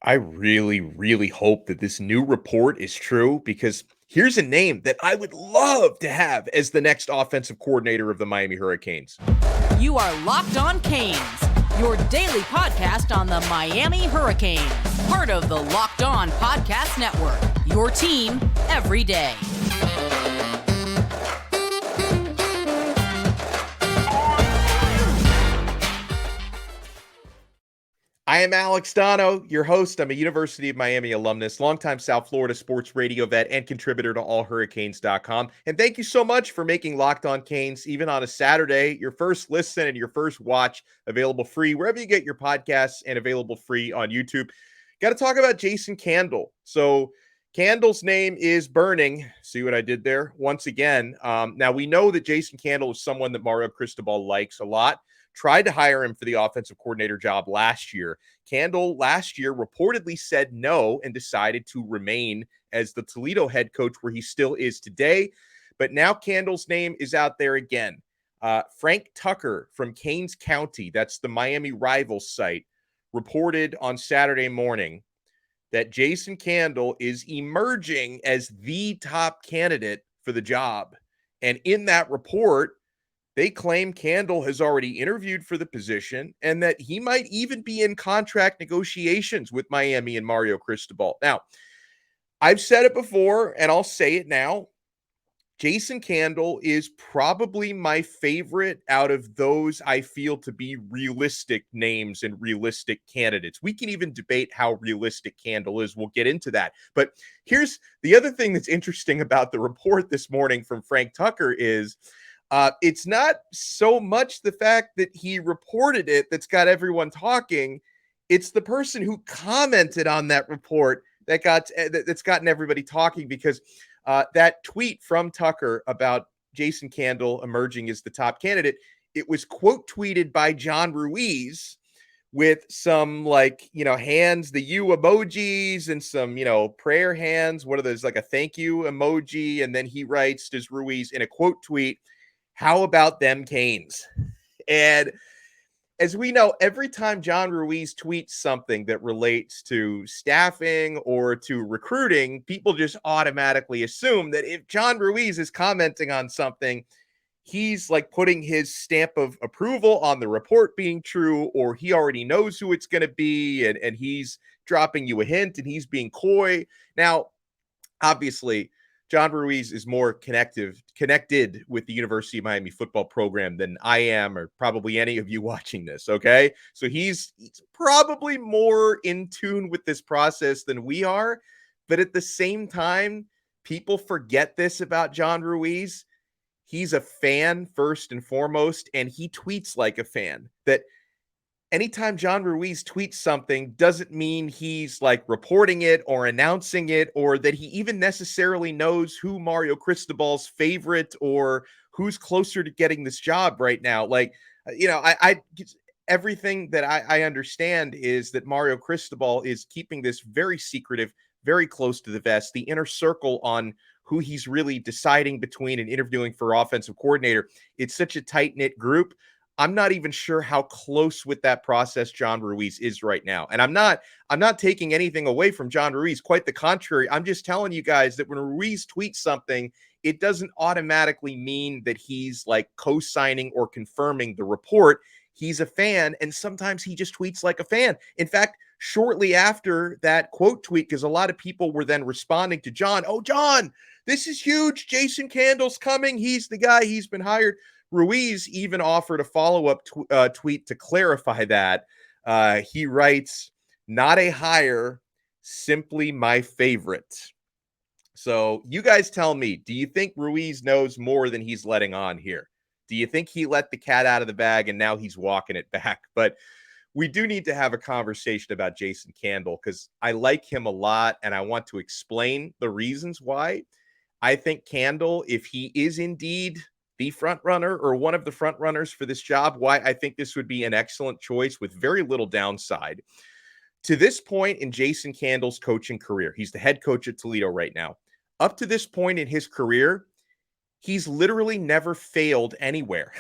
I really, really hope that this new report is true because here's a name that I would love to have as the next offensive coordinator of the Miami Hurricanes. You are Locked On Canes, your daily podcast on the Miami Hurricanes, part of the Locked On Podcast Network, your team every day. I am Alex Donno, your host. I'm a University of Miami alumnus, longtime South Florida sports radio vet, and contributor to allhurricanes.com. And thank you so much for making Locked On Canes, even on a Saturday, your first listen and your first watch, available free wherever you get your podcasts and available free on YouTube. Got to talk about Jason Candle. So Candle's name is burning. See what I did there? Once again. Now, we know that Jason Candle is someone that Mario Cristobal likes a lot. Tried to hire him for the offensive coordinator job last year. Candle last year reportedly said no and decided to remain as the Toledo head coach where he still is today. But now Candle's name is out there again. Frank Tucker from Kings County, that's the Miami Rivals site, reported on Saturday morning that Jason Candle is emerging as the top candidate for the job. And in that report, they claim Candle has already interviewed for the position and that he might even be in contract negotiations with Miami and Mario Cristobal. Now, I've said it before and I'll say it now. Jason Candle is probably my favorite out of those I feel to be realistic names and realistic candidates. We can even debate how realistic Candle is. We'll get into that. But here's the other thing that's interesting about the report this morning from Frank Tucker is it's not so much the fact that he reported it that's got everyone talking. It's the person who commented on that report that's gotten everybody talking because that tweet from Tucker about Jason Candle emerging as the top candidate, it was quote tweeted by John Ruiz with some hands, the U emojis and some, prayer hands. What are those? Like a thank you emoji. And then he writes, does Ruiz in a quote tweet, how about them Canes? And as we know, every time John Ruiz tweets something that relates to staffing or to recruiting, people just automatically assume that if John Ruiz is commenting on something, he's like putting his stamp of approval on the report being true, or he already knows who it's going to be, and he's dropping you a hint and he's being coy. Now, obviously, John Ruiz is more connected with the University of Miami football program than I am, or probably any of you watching this, okay? So he's probably more in tune with this process than we are, but at the same time, people forget this about John Ruiz. He's a fan first and foremost, and he tweets like a fan. That anytime John Ruiz tweets something doesn't mean he's like reporting it or announcing it, or that he even necessarily knows who Mario Cristobal's favorite or who's closer to getting this job right now. I everything that I understand is that Mario Cristobal is keeping this very secretive, very close to the vest, the inner circle on who he's really deciding between and interviewing for offensive coordinator. It's such a tight-knit group. I'm not even sure how close with that process John Ruiz is right now. And I'm not taking anything away from John Ruiz. Quite the contrary. I'm just telling you guys that when Ruiz tweets something, it doesn't automatically mean that he's like co-signing or confirming the report. He's a fan, and sometimes he just tweets like a fan. In fact, shortly after that quote tweet, because a lot of people were then responding to John, oh, John, this is huge. Jason Candle's coming. He's the guy. He's been hired. Ruiz even offered a follow-up tweet to clarify that. He writes, not a hire, simply my favorite. So you guys tell me, do you think Ruiz knows more than he's letting on here? Do you think he let the cat out of the bag and now he's walking it back? But we do need to have a conversation about Jason Candle because I like him a lot and I want to explain the reasons why. I think Candle, if he is indeed the front runner or one of the front runners for this job, why I think this would be an excellent choice with very little downside. To this point in Jason Candle's coaching career, he's the head coach at Toledo right now. Up to this point in his career, he's literally never failed anywhere.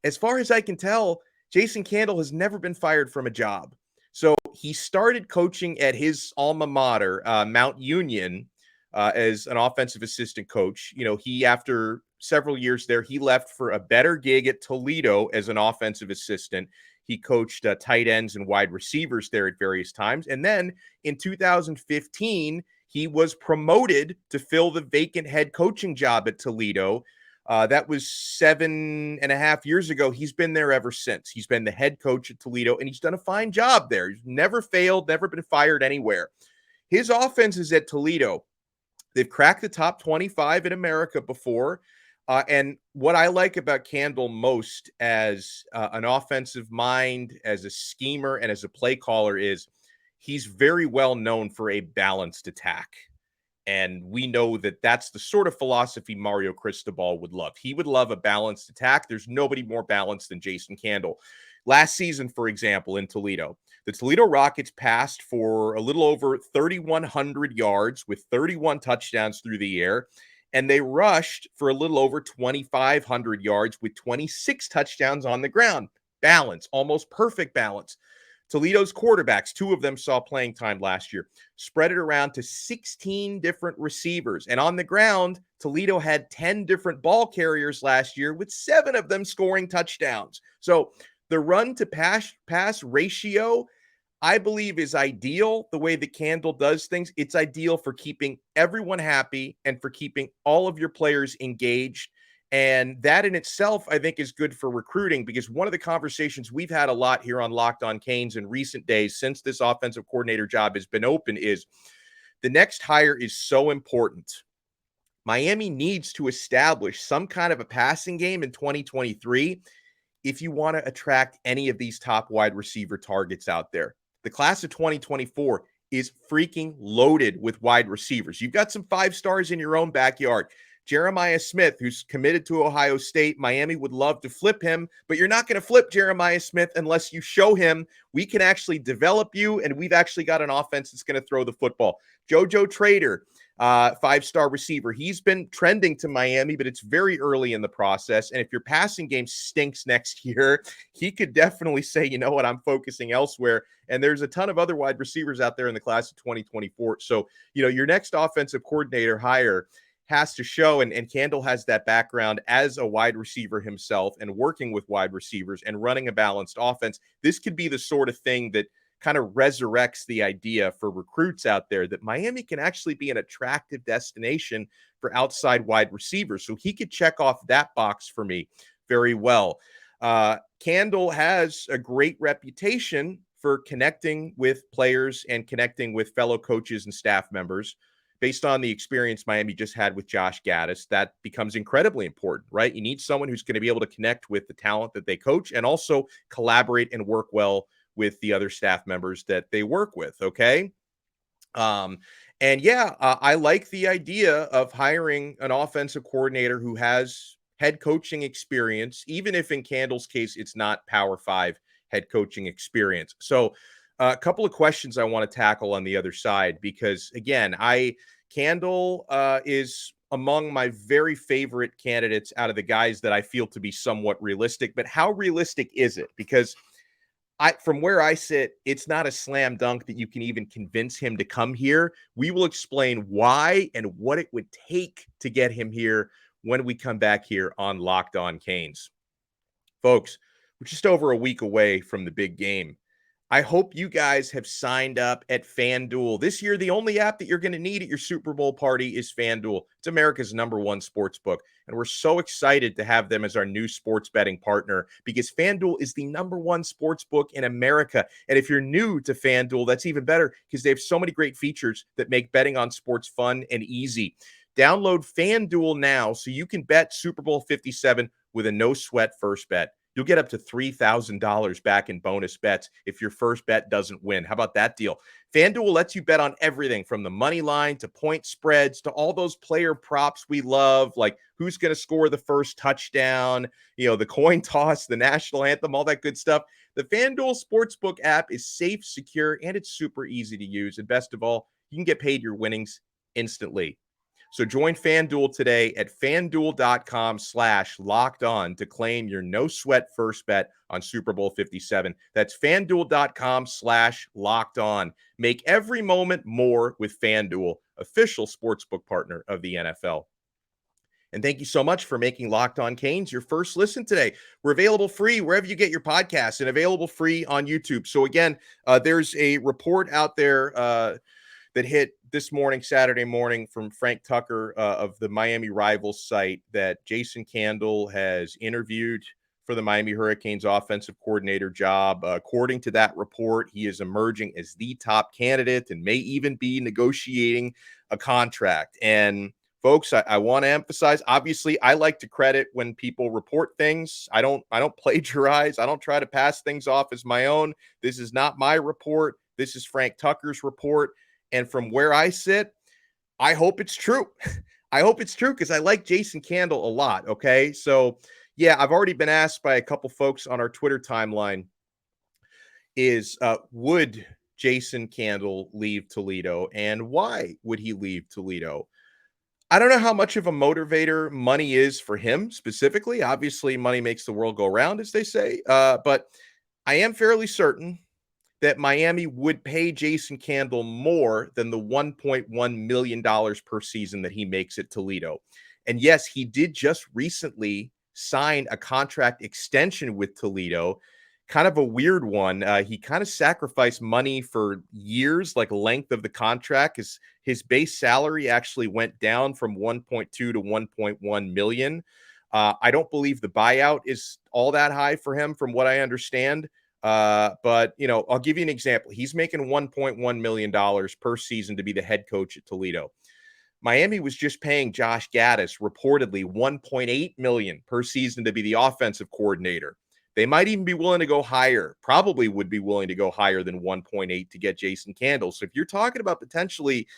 As far as I can tell, Jason Candle has never been fired from a job. So he started coaching at his alma mater, Mount Union, as an offensive assistant coach. He, after several years there, he left for a better gig at Toledo as an offensive assistant. He coached tight ends and wide receivers there at various times. And then in 2015, he was promoted to fill the vacant head coaching job at Toledo. That was 7.5 years ago. He's been there ever since. He's been the head coach at Toledo, and he's done a fine job there. He's never failed, never been fired anywhere. His offense is at Toledo. They've cracked the top 25 in America before. And what I like about Candle most as an offensive mind, as a schemer, and as a play caller is he's very well known for a balanced attack. And we know that that's the sort of philosophy Mario Cristobal would love. He would love a balanced attack. There's nobody more balanced than Jason Candle. Last season, for example, in Toledo, the Toledo Rockets passed for a little over 3,100 yards with 31 touchdowns through the air. And they rushed for a little over 2,500 yards with 26 touchdowns on the ground. Balance, almost perfect balance. Toledo's quarterbacks, 2 of them saw playing time last year, spread it around to 16 different receivers. And on the ground, Toledo had 10 different ball carriers last year, with 7 of them scoring touchdowns. So the run to pass ratio, I believe, is ideal the way the Candle does things. It's ideal for keeping everyone happy and for keeping all of your players engaged. And that in itself, I think, is good for recruiting, because one of the conversations we've had a lot here on Locked On Canes in recent days since this offensive coordinator job has been open is the next hire is so important. Miami needs to establish some kind of a passing game in 2023 if you want to attract any of these top wide receiver targets out there. The class of 2024 is freaking loaded with wide receivers. You've got some 5 stars in your own backyard. Jeremiah Smith, who's committed to Ohio State. Miami would love to flip him, but you're not going to flip Jeremiah Smith unless you show him we can actually develop you, and we've actually got an offense that's going to throw the football. JoJo Trader, 5-star receiver. He's been trending to Miami, but it's very early in the process. And if your passing game stinks next year, he could definitely say, you know what, I'm focusing elsewhere. And there's a ton of other wide receivers out there in the class of 2024. So, your next offensive coordinator hire has to show, and Candle has that background as a wide receiver himself and working with wide receivers and running a balanced offense. This could be the sort of thing that kind of resurrects the idea for recruits out there that Miami can actually be an attractive destination for outside wide receivers. So he could check off that box for me very well. Candle has a great reputation for connecting with players and connecting with fellow coaches and staff members. Based on the experience Miami just had with Josh Gaddis, that becomes incredibly important, right? You need someone who's going to be able to connect with the talent that they coach and also collaborate and work well with the other staff members that they work with, okay? I like the idea of hiring an offensive coordinator who has head coaching experience, even if in Candle's case, it's not Power 5 head coaching experience. So a couple of questions I want to tackle on the other side, because again, Candle is among my very favorite candidates out of the guys that I feel to be somewhat realistic. But how realistic is it? Because from where I sit, it's not a slam dunk that you can even convince him to come here. We will explain why and what it would take to get him here when we come back here on Locked On Canes. Folks, we're just over a week away from the big game. I hope you guys have signed up at FanDuel. This year, the only app that you're going to need at your Super Bowl party is FanDuel. It's America's #1 sports book, and we're so excited to have them as our new sports betting partner, because FanDuel is the #1 sports book in America. And if you're new to FanDuel, that's even better, because they have so many great features that make betting on sports fun and easy. Download FanDuel now so you can bet Super Bowl 57 with a no-sweat first bet. You'll get up to $3,000 back in bonus bets if your first bet doesn't win. How about that deal? FanDuel lets you bet on everything from the money line to point spreads to all those player props we love, like who's going to score the first touchdown, the coin toss, the national anthem, all that good stuff. The FanDuel Sportsbook app is safe, secure, and it's super easy to use. And best of all, you can get paid your winnings instantly. So join FanDuel today at fanduel.com/lockedon to claim your no sweat first bet on Super Bowl 57. That's fanduel.com/lockedon. Make every moment more with FanDuel, official sportsbook partner of the NFL. And thank you so much for making Locked On Canes your first listen today. We're available free wherever you get your podcasts and available free on YouTube. So again, there's a report out there that hit this morning, Saturday morning, from Frank Tucker of the Miami Rivals site that Jason Candle has interviewed for the Miami Hurricanes offensive coordinator job. According to that report, he is emerging as the top candidate and may even be negotiating a contract. And folks, I want to emphasize, obviously, I like to credit when people report things. I don't plagiarize. I don't try to pass things off as my own. This is not my report. This is Frank Tucker's report. And from where I sit, I hope it's true. I hope it's true because I like Jason Candle a lot. Okay. So, yeah, I've already been asked by a couple folks on our Twitter timeline would Jason Candle leave Toledo and why would he leave Toledo? I don't know how much of a motivator money is for him specifically. Obviously, money makes the world go round, as they say. But I am fairly certain that Miami would pay Jason Candle more than the $1.1 million per season that he makes at Toledo. And yes, he did just recently sign a contract extension with Toledo, kind of a weird one. He kind of sacrificed money for years, like length of the contract. His base salary actually went down from 1.2 to 1.1 million. I don't believe the buyout is all that high for him, from what I understand. But I'll give you an example. He's making $1.1 million per season to be the head coach at Toledo. Miami was just paying Josh Gaddis reportedly $1.8 million per season to be the offensive coordinator. They might even be willing to go higher, probably would be willing to go higher than 1.8 to get Jason Candle. So if you're talking about potentially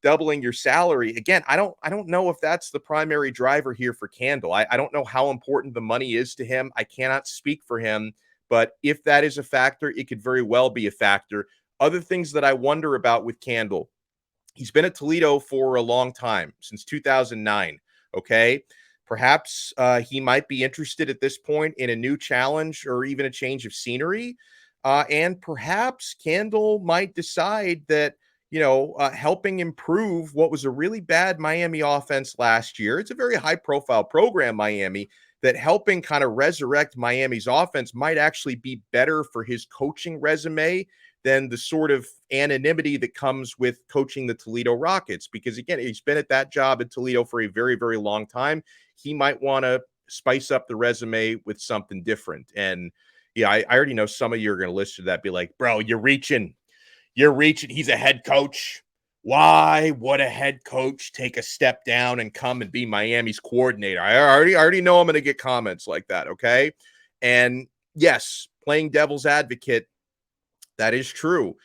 doubling your salary, again, I don't know if that's the primary driver here for Candle. I don't know how important the money is to him. I cannot speak for him. But if that is a factor, it could very well be a factor. Other things that I wonder about with Candle, he's been at Toledo for a long time, since 2009, okay? Perhaps he might be interested at this point in a new challenge or even a change of scenery. And perhaps Candle might decide that, helping improve what was a really bad Miami offense last year. It's a very high-profile program, Miami, that helping kind of resurrect Miami's offense might actually be better for his coaching resume than the sort of anonymity that comes with coaching the Toledo Rockets. Because again, he's been at that job at Toledo for a very, very long time. He might want to spice up the resume with something different. And yeah, I already know some of you are going to listen to that, be like, bro, you're reaching. He's a head coach. Why would a head coach take a step down and come and be Miami's coordinator? I already know I'm going to get comments like that, okay? And yes, playing devil's advocate, that is true.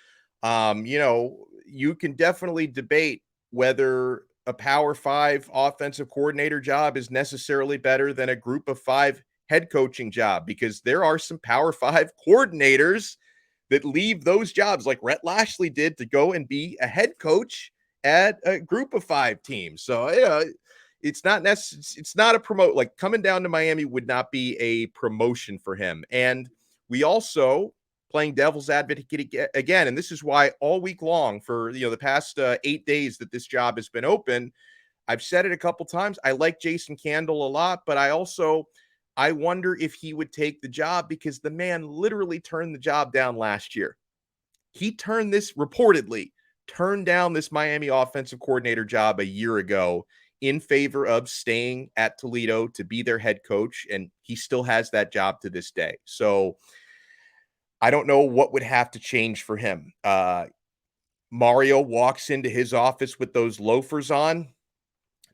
You can definitely debate whether a Power 5 offensive coordinator job is necessarily better than a Group of 5 head coaching job, because there are some Power 5 coordinators that leave those jobs, like Rhett Lashley did, to go and be a head coach at a Group of 5 team. So it's not necessary. It's not a promote. Like, coming down to Miami would not be a promotion for him. And we also, playing devil's advocate again, and this is why all week long for the past 8 days that this job has been open, I've said it a couple times. I like Jason Candle a lot, but I wonder if he would take the job, because the man literally turned the job down last year. He reportedly turned down this Miami offensive coordinator job a year ago in favor of staying at Toledo to be their head coach, and he still has that job to this day. So I don't know what would have to change for him. Mario walks into his office with those loafers on.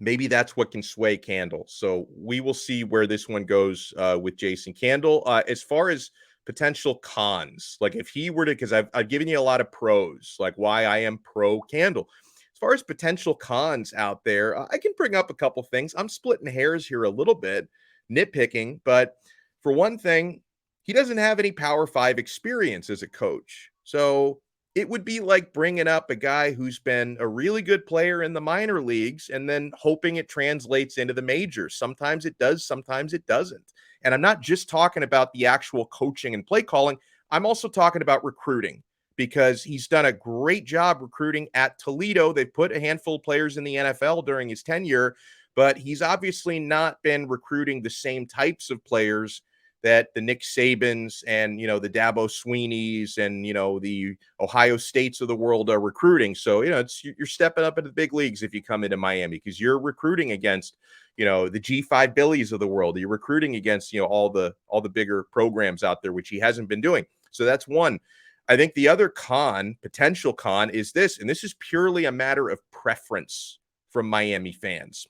Maybe that's what can sway Candle. So we will see where this one goes with Jason Candle. As far as potential cons, like if he were to, because I've given you a lot of pros, like why I am pro Candle. As far as potential cons out there, I can bring up a couple things. I'm splitting hairs here a little bit, nitpicking, but for one thing, he doesn't have any Power 5 experience as a coach. So it would be like bringing up a guy who's been a really good player in the minor leagues and then hoping it translates into the majors. Sometimes it does, sometimes it doesn't. And I'm not just talking about the actual coaching and play calling, I'm also talking about recruiting because he's done a great job recruiting at Toledo. They've put a handful of players in the NFL during his tenure, but he's obviously not been recruiting the same types of players that the Nick Sabans and, the Dabo Sweeneys and, the Ohio States of the world are recruiting. So, you're stepping up into the big leagues if you come into Miami because you're recruiting against, the G5 Billies of the world. You're recruiting against, all the bigger programs out there, which he hasn't been doing. So that's one. I think the other potential con is this, and this is purely a matter of preference from Miami fans.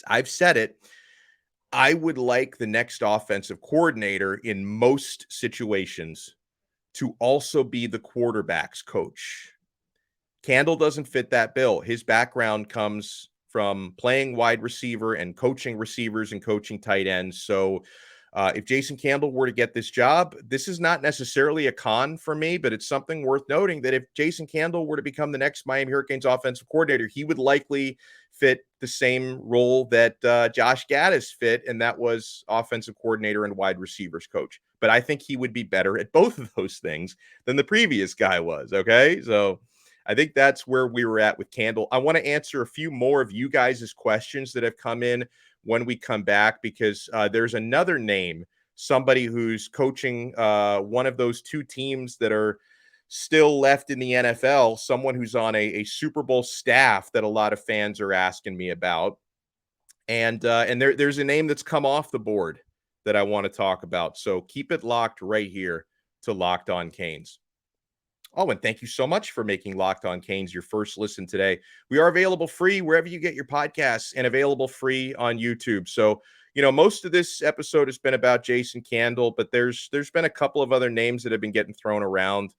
I've said it. I would like the next offensive coordinator in most situations to also be the quarterback's coach. Candle doesn't fit that bill. His background comes from playing wide receiver and coaching receivers and coaching tight ends. So if Jason Campbell were to get this job, this is not necessarily a con for me, but it's something worth noting that if Jason Campbell were to become the next Miami Hurricanes offensive coordinator, he would likely fit the same role that Josh Gaddis fit, and that was offensive coordinator and wide receivers coach. But I think he would be better at both of those things than the previous guy was, okay? So I think that's where we were at with Candle. I want to answer a few more of you guys' questions that have come in when we come back, because there's another name, somebody who's coaching one of those two teams that are still left in the NFL, someone who's on a Super Bowl staff that a lot of fans are asking me about. And there's a name that's come off the board that I want to talk about. So keep it locked right here to Locked On Canes. Oh, and thank you so much for making Locked On Canes your first listen today. We are available free wherever you get your podcasts and available free on YouTube. So, most of this episode has been about Jason Candle, but there's been a couple of other names that have been getting thrown around.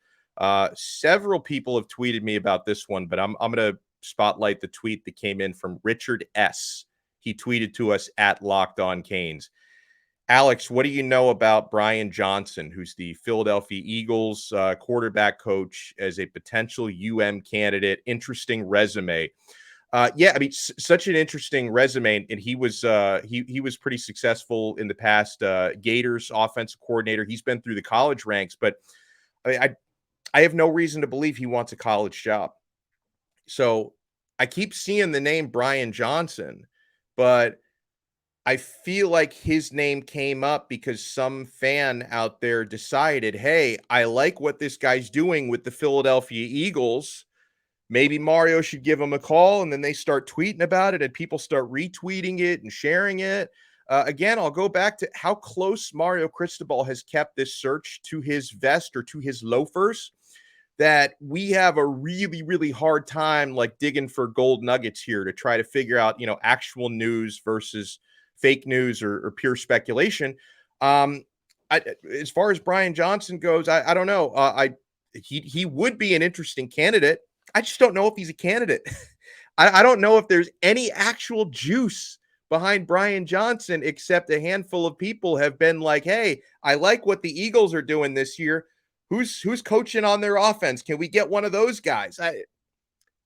Several people have tweeted me about this one, but I'm going to spotlight the tweet that came in from Richard S. He tweeted to us at Locked On Canes. Alex, what do you know about Brian Johnson, who's the Philadelphia Eagles quarterback coach, as a potential candidate? Interesting resume. Yeah, I mean, such an interesting resume, and he was he was pretty successful in the past. Gators offensive coordinator. He's been through the college ranks, but I have no reason to believe he wants a college job. So I keep seeing the name Brian Johnson, but I feel like his name came up because some fan out there decided, hey, I like what this guy's doing with the Philadelphia Eagles. Maybe Mario should give him a call, and then they start tweeting about it and people start retweeting it and sharing it. Again, I'll go back to how close Mario Cristobal has kept this search to his vest or to his loafers, that we have a really, really hard time like digging for gold nuggets here to try to figure out, actual news versus fake news or pure speculation. As far as Brian Johnson goes, I don't know. He would be an interesting candidate. I just don't know if he's a candidate. I don't know if there's any actual juice behind Brian Johnson, except a handful of people have been like, hey, I like what the Eagles are doing this year. Who's coaching on their offense? Can we get one of those guys?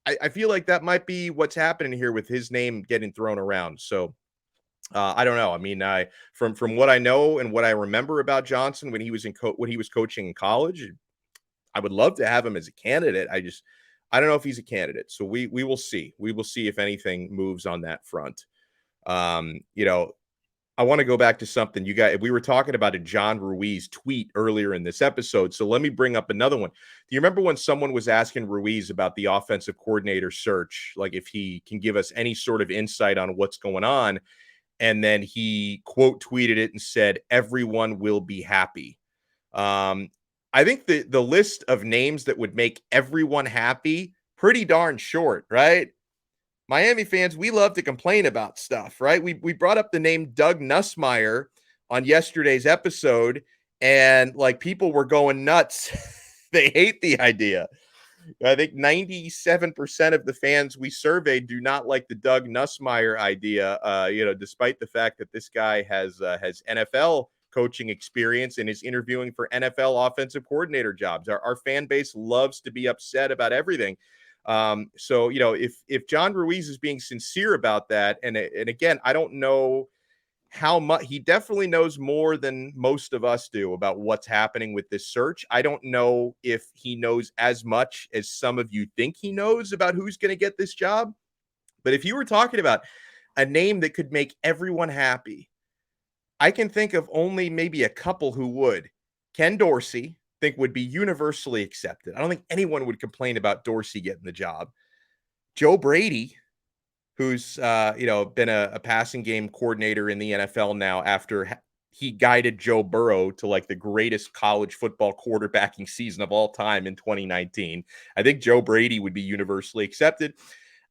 I feel like that might be what's happening here with his name getting thrown around. So I don't know. I mean, from what I know and what I remember about Johnson when he was when he was coaching in college, I would love to have him as a candidate. I don't know if he's a candidate. So we will see. We will see if anything moves on that front. I want to go back to something you guys, we were talking about a John Ruiz tweet earlier in this episode. So let me bring up another one. Do you remember when someone was asking Ruiz about the offensive coordinator search, like if he can give us any sort of insight on what's going on? And then he quote tweeted it and said, everyone will be happy. I think the list of names that would make everyone happy, pretty darn short, right? Miami fans, we love to complain about stuff, right? We brought up the name Doug Nussmeier on yesterday's episode, and like people were going nuts. They hate the idea. I think 97% of the fans we surveyed do not like the Doug Nussmeier idea, despite the fact that this guy has NFL coaching experience and is interviewing for NFL offensive coordinator jobs. Our fan base loves to be upset about everything. So, if John Ruiz is being sincere about that, and again, I don't know how much he definitely knows more than most of us do about what's happening with this search. I don't know if he knows as much as some of you think he knows about who's going to get this job. But if you were talking about a name that could make everyone happy, I can think of only maybe a couple who would. Ken Dorsey, think would be universally accepted. I don't think anyone would complain about Dorsey getting the job. Joe Brady, who's been a passing game coordinator in the NFL now after he guided Joe Burrow to like the greatest college football quarterbacking season of all time in 2019. I think Joe Brady would be universally accepted.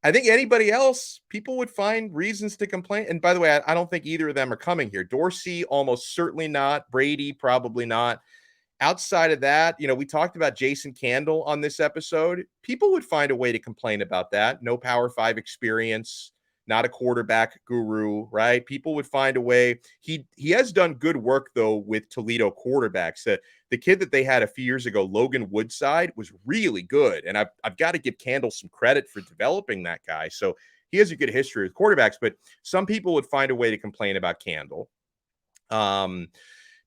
I think anybody else, people would find reasons to complain. And by the way, I don't think either of them are coming here. Dorsey, almost certainly not. Brady, probably not. Outside of that, we talked about Jason Candle on this episode. People would find a way to complain about that. No Power 5 experience, not a quarterback guru, right? People would find a way. He has done good work, though, with Toledo quarterbacks. The kid that they had a few years ago, Logan Woodside, was really good. And I've got to give Candle some credit for developing that guy. So he has a good history with quarterbacks, but some people would find a way to complain about Candle.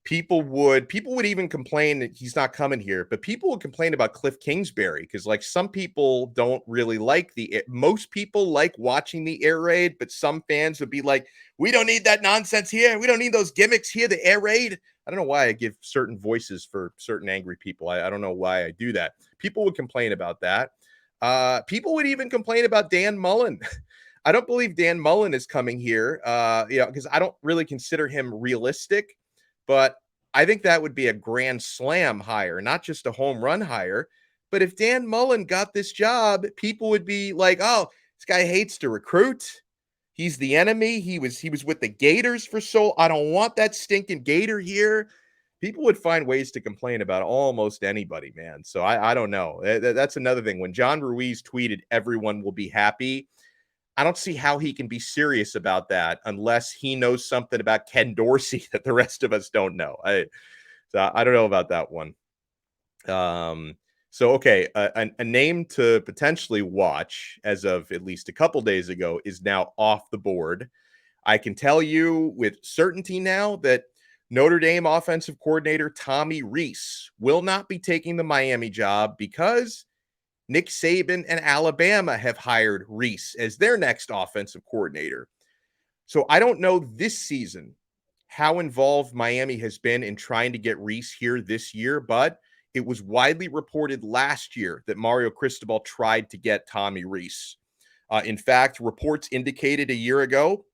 People would even complain that he's not coming here, but people would complain about Cliff Kingsbury because, like, some people don't really like most people like watching the air raid, but some fans would be like, we don't need that nonsense here. We don't need those gimmicks here, the air raid. I don't know why I give certain voices for certain angry people. I don't know why I do that. People would complain about that. People would even complain about Dan Mullen. I don't believe Dan Mullen is coming here, because I don't really consider him realistic. But I think that would be a grand slam hire, not just a home run hire. But if Dan Mullen got this job, people would be like, oh, this guy hates to recruit. He's the enemy. He was with the Gators for I don't want that stinking Gator here. People would find ways to complain about almost anybody, man. So I don't know. That's another thing. When John Ruiz tweeted, everyone will be happy, I don't see how he can be serious about that unless he knows something about Ken Dorsey that the rest of us don't know. I don't know about that one. Okay, a name to potentially watch as of at least a couple days ago is now off the board. I can tell you with certainty now that Notre Dame offensive coordinator Tommy Rees will not be taking the Miami job because Nick Saban and Alabama have hired Rees as their next offensive coordinator. So I don't know this season how involved Miami has been in trying to get Rees here this year, but it was widely reported last year that Mario Cristobal tried to get Tommy Rees. In fact, reports indicated a year ago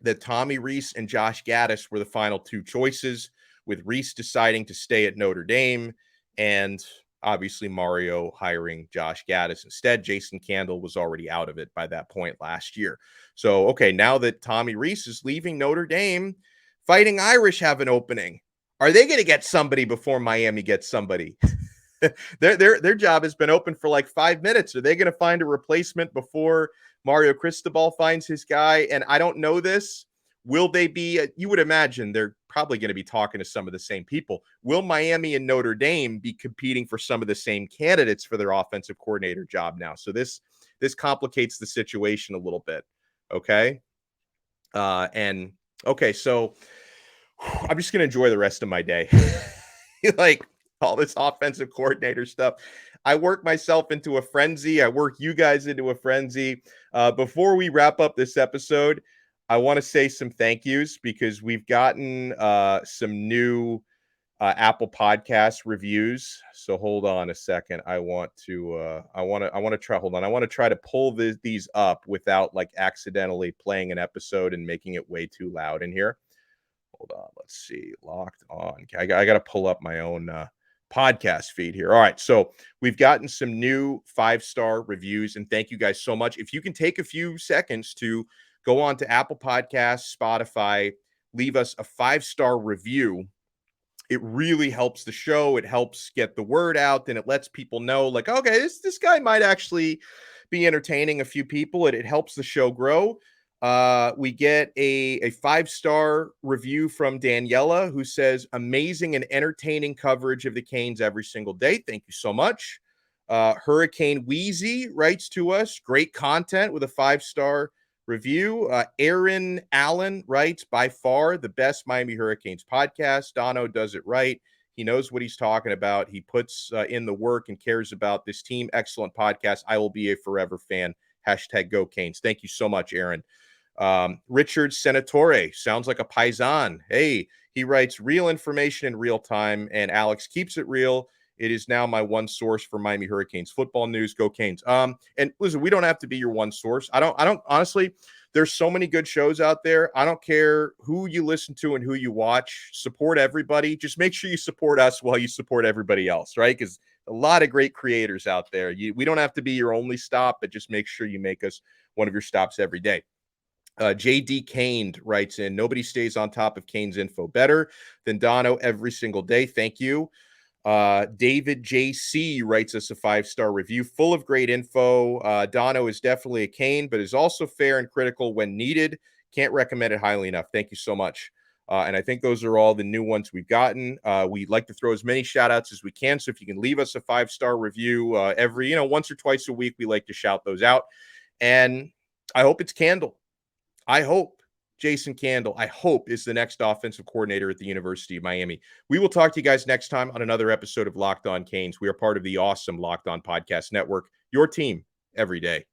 that Tommy Rees and Josh Gaddis were the final two choices, with Rees deciding to stay at Notre Dame and obviously Mario hiring Josh Gaddis instead. Jason Candle was already out of it by that point last year. So, okay, now that Tommy Rees is leaving Notre Dame, Fighting Irish have an opening. Are they going to get somebody before Miami gets somebody? Their job has been open for like 5 minutes. Are they going to find a replacement before Mario Cristobal finds his guy? And I don't know this. Will they be, you would imagine they're probably going to be talking to some of the same people. Will Miami and Notre Dame be competing for some of the same candidates for their offensive coordinator job now? So this complicates the situation a little bit. Okay. So I'm just going to enjoy the rest of my day. Like all this offensive coordinator stuff. I work myself into a frenzy. I work you guys into a frenzy. Before we wrap up this episode, I want to say some thank yous because we've gotten some new Apple Podcast reviews. So hold on a second. I want to try to pull these up without like accidentally playing an episode and making it way too loud in here. Hold on. Let's see. Locked On. I got to pull up my own podcast feed here. All right. So we've gotten some new 5-star reviews, and thank you guys so much. If you can take a few seconds to go on to Apple Podcasts, Spotify, leave us a 5-star review. It really helps the show. It helps get the word out, and it lets people know, like, okay, this guy might actually be entertaining a few people. It helps the show grow. We get a 5-star review from Daniela, who says, amazing and entertaining coverage of the Canes every single day. Thank you so much. Hurricane Wheezy writes to us, great content with a 5-star review. Aaron Allen writes, by far the best Miami Hurricanes podcast. Donno does it right. He knows what he's talking about. He puts in the work and cares about this team. Excellent podcast. I will be a forever fan. Hashtag Go Canes. Thank you so much, Aaron. Richard Senatore sounds like a paisan. Hey, he writes real information in real time, and Alex keeps it real. It is now my one source for Miami Hurricanes football news. Go Canes. And listen, we don't have to be your one source. I don't honestly, there's so many good shows out there. I don't care who you listen to and who you watch. Support everybody. Just make sure you support us while you support everybody else, right? Because a lot of great creators out there. We don't have to be your only stop, but just make sure you make us one of your stops every day. JD Caned writes in, nobody stays on top of Canes info better than Donno every single day. Thank you. David JC writes us a 5-star review full of great info. Donno is definitely a Cane, but is also fair and critical when needed. Can't recommend it highly enough. Thank you so much. And I think those are all the new ones we've gotten. We'd like to throw as many shout outs as we can. So if you can leave us a 5-star review every, once or twice a week, we like to shout those out. And I hope it's Candle. I hope Jason Candle, is the next offensive coordinator at the University of Miami. We will talk to you guys next time on another episode of Locked On Canes. We are part of the awesome Locked On Podcast Network, your team every day.